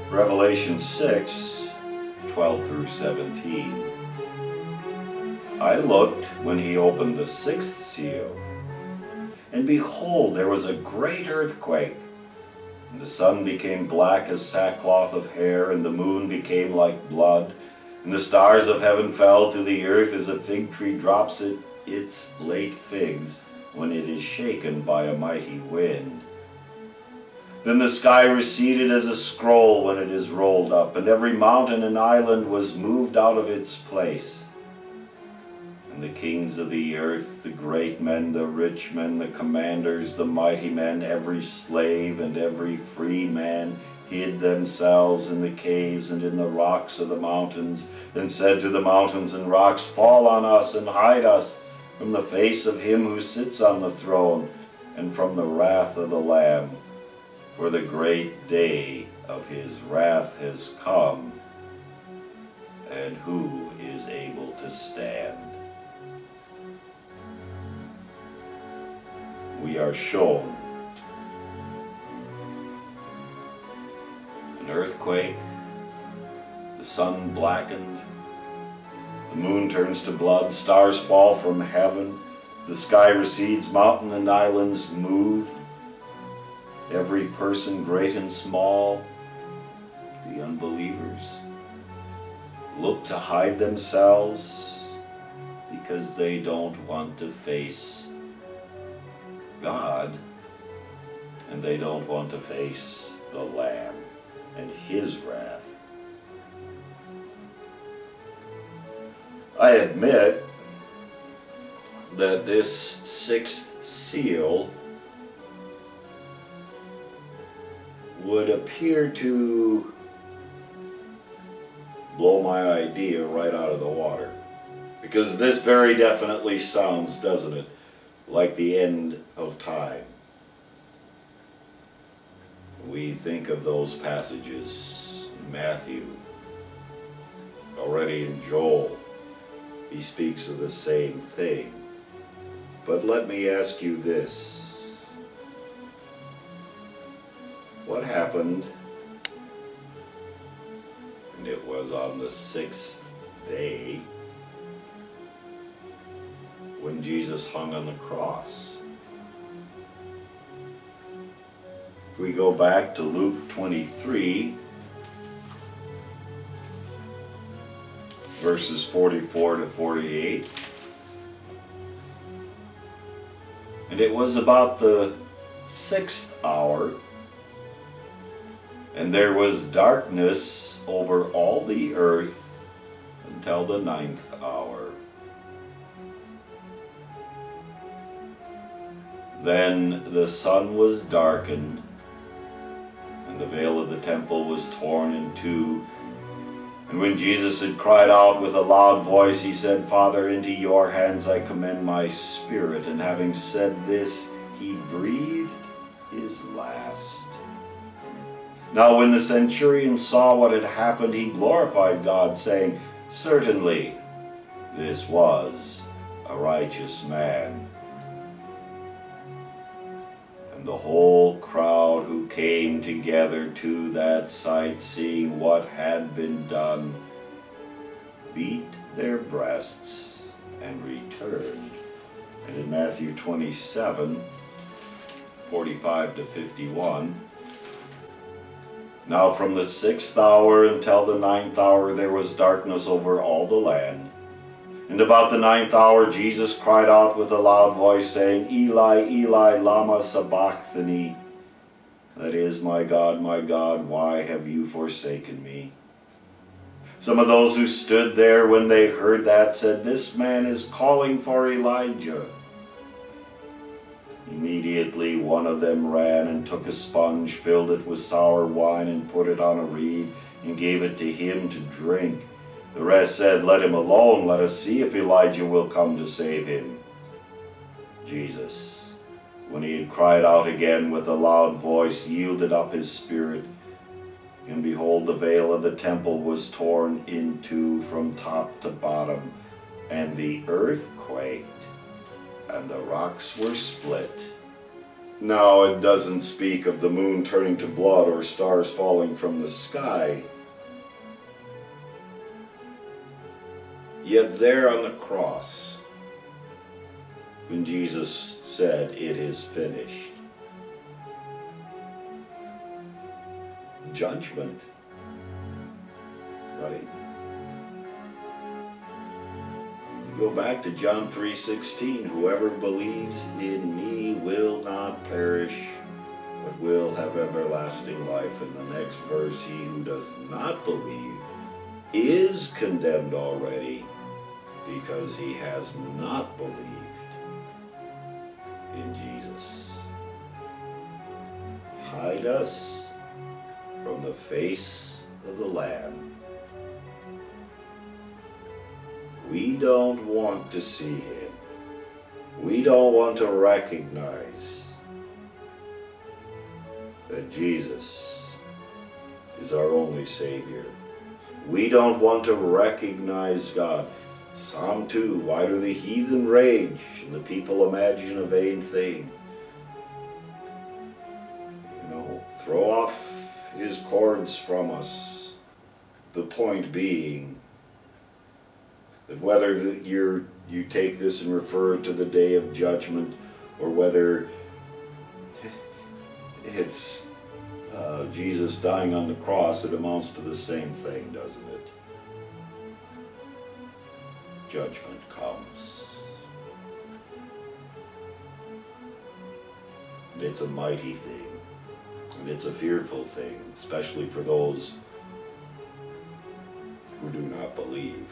Revelation 6, 12 through 17. I looked when he opened the sixth seal, and behold, there was a great earthquake, and the sun became black as sackcloth of hair, and the moon became like blood, and the stars of heaven fell to the earth as a fig tree drops its late figs when it is shaken by a mighty wind. Then the sky receded as a scroll when it is rolled up, and every mountain and island was moved out of its place. And the kings of the earth, the great men, the rich men, the commanders, the mighty men, every slave and every free man, hid themselves in the caves and in the rocks of the mountains, and said to the mountains and rocks, Fall on us and hide us from the face of him who sits on the throne, and from the wrath of the Lamb. For the great day of his wrath has come, and who is able to stand? We are shown an earthquake, the sun blackened, the moon turns to blood, stars fall from heaven, the sky recedes, mountain and islands move. Every person, great and small, the unbelievers, look to hide themselves because they don't want to face God, and they don't want to face the Lamb and his wrath. I admit that this sixth seal would appear to blow my idea right out of the water. Because this very definitely sounds, doesn't it, like the end of time. We think of those passages in Matthew, already in Joel. He speaks of the same thing. But let me ask you this. What happened? And it was on the sixth day when Jesus hung on the cross. If we go back to Luke 23, verses 44 to 48, and it was about the sixth hour, and there was darkness over all the earth until the ninth hour. Then the sun was darkened, and the veil of the temple was torn in two. And when Jesus had cried out with a loud voice, he said, Father, into your hands I commend my spirit. And having said this, he breathed his last. Now when the centurion saw what had happened, he glorified God, saying, Certainly this was a righteous man. And the whole crowd who came together to that sight, seeing what had been done, beat their breasts and returned. And in Matthew 27, 45 to 51, Now from the sixth hour until the ninth hour there was darkness over all the land. And about the ninth hour Jesus cried out with a loud voice, saying, Eli, Eli, lama sabachthani? That is, my God, why have you forsaken me? Some of those who stood there when they heard that said, This man is calling for Elijah. Immediately one of them ran and took a sponge, filled it with sour wine, and put it on a reed, and gave it to him to drink. The rest said, Let him alone, let us see if Elijah will come to save him. Jesus When he had cried out again with a loud voice, yielded up his spirit, and behold, the veil of the temple was torn in two from top to bottom, and the earth quaked, and the rocks were split. Now it doesn't speak of the moon turning to blood or stars falling from the sky. Yet there on the cross, when Jesus said, "It is finished," judgment, right? You go back to John 3:16, "Whoever believes in me will not perish, but will have everlasting life." In the next verse, "He who does not believe is condemned already, because he has not believed in Jesus." Hide us from the face of the Lamb. We don't want to see him. We don't want to recognize that Jesus is our only Savior. We don't want to recognize God. Psalm 2, "Why do the heathen rage, and the people imagine a vain thing?" Throw off his cords from us. The point being that whether you take this and refer it to the day of judgment, or whether it's Jesus dying on the cross, it amounts to the same thing, doesn't it? Judgment comes. And it's a mighty thing. And it's a fearful thing, especially for those who do not believe.